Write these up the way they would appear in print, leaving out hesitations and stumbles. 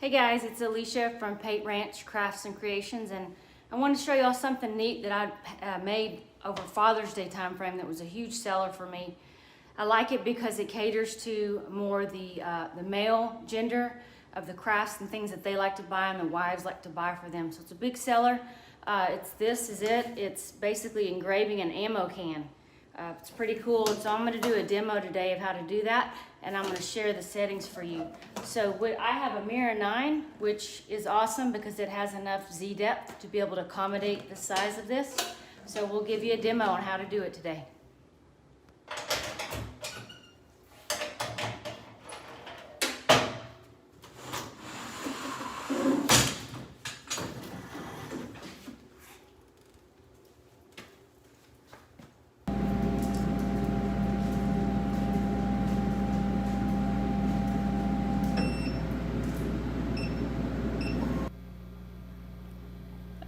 Hey guys, it's Alicia from Pate Ranch Crafts and Creations, and I want to show y'all something neat that I made over Father's Day time frame that was a huge seller for me. I like it because it caters to more the male gender of the crafts and things that they like to buy and the wives like to buy for them. So it's a big seller. It's basically engraving an ammo can. It's pretty cool. So I'm going to do a demo today of how to do that, and I'm going to share the settings for you. So I have a mirror 9, which is awesome because it has enough Z depth to be able to accommodate the size of this. So we'll give you a demo on how to do it today.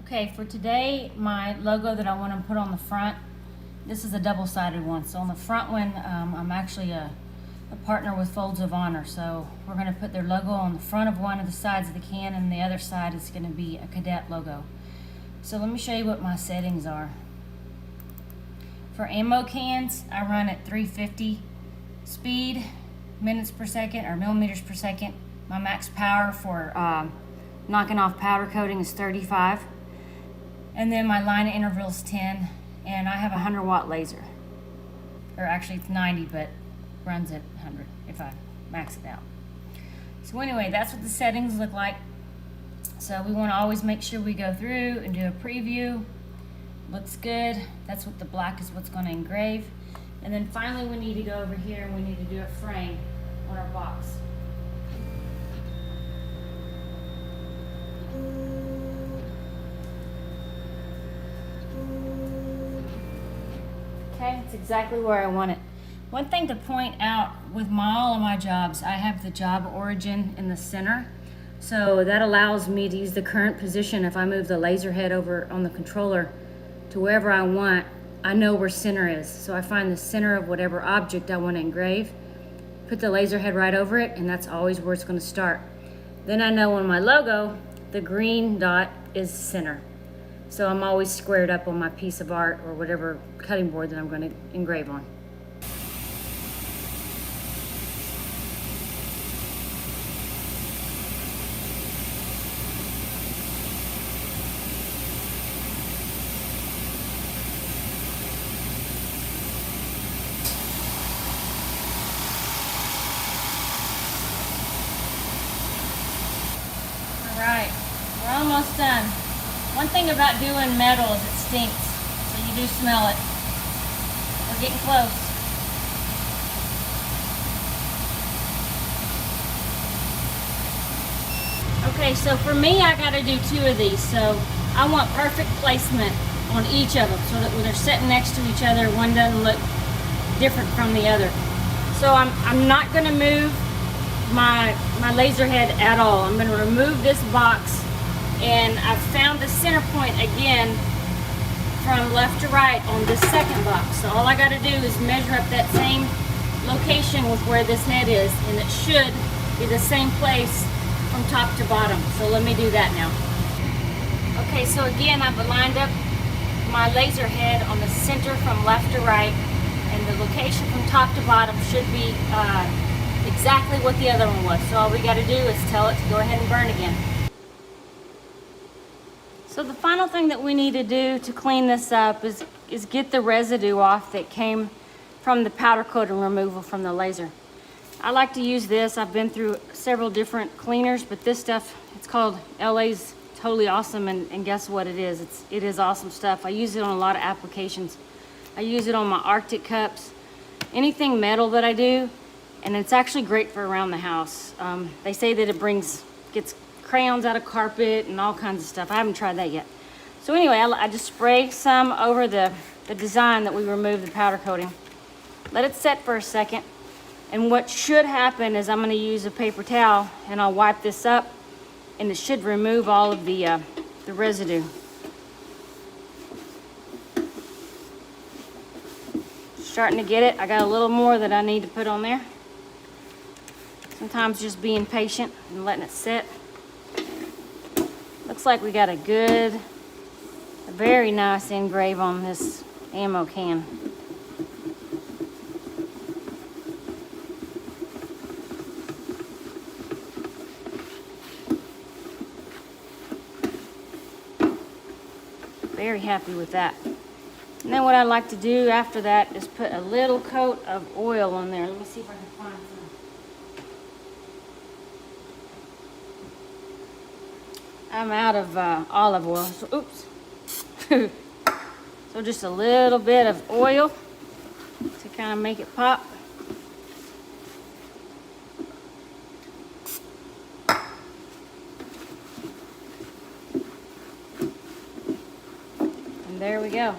Okay, for today, my logo that I want to put on the front, this is a double-sided one. So on the front one, I'm actually a partner with Folds of Honor. So we're going to put their logo on the front of one of the sides of the can, and the other side is going to be a cadet logo. So let me show you what my settings are. For ammo cans, I run at 350 speed, minutes per second, or millimeters per second. My max power for knocking off powder coating is 35. And then my line of interval is 10, and I have a 100-watt laser. Or actually it's 90, but runs at 100 if I max it out. So anyway, that's what the settings look like. So we want to always make sure we go through and do a preview. Looks good. That's what the black is what's going to engrave. And then finally we need to go over here and we need to do a frame on our box. Okay, it's exactly where I want it. One thing to point out with all of my jobs, I have the job origin in the center. So that allows me to use the current position. If I move the laser head over on the controller to wherever I want, I know where center is. So I find the center of whatever object I want to engrave, put the laser head right over it, and that's always where it's going to start. Then I know on my logo, the green dot is center. So I'm always squared up on my piece of art or whatever cutting board that I'm going to engrave on. All right, we're almost done. One thing about doing metal is it stinks, so you do smell it. We're getting close. Okay, so for me, I gotta do 2 of these. So I want perfect placement on each of them so that when they're sitting next to each other, one doesn't look different from the other. So I'm not gonna move my laser head at all. I'm gonna remove this box. And I've found the center point again from left to right on this second box. So all I got to do is measure up that same location with where this head is, and it should be the same place from top to bottom. So let me do that now. Okay, so again, I've lined up my laser head on the center from left to right, and the location from top to bottom should be exactly what the other one was. So all we got to do is tell it to go ahead and burn again. So the final thing that we need to do to clean this up is get the residue off that came from the powder coating removal from the laser. I like to use this. I've been through several different cleaners, but this stuff, it's called LA's Totally Awesome, and guess what it is? It is awesome stuff. I use it on a lot of applications. I use it on my Arctic cups, anything metal that I do, and it's actually great for around the house. They say that it gets crayons out of carpet and all kinds of stuff. I haven't tried that yet. So anyway, I just spray some over the design that we removed the powder coating. Let it set for a second. And what should happen is I'm going to use a paper towel and I'll wipe this up, and it should remove all of the residue. Starting to get it. I got a little more that I need to put on there. Sometimes just being patient and letting it sit. Looks like we got a very nice engrave on this ammo can. Very happy with that. And then what I like to do after that is put a little coat of oil on there. Let me see if I can find some. I'm out of olive oil. So, oops. So just a little bit of oil to kind of make it pop. And there we go.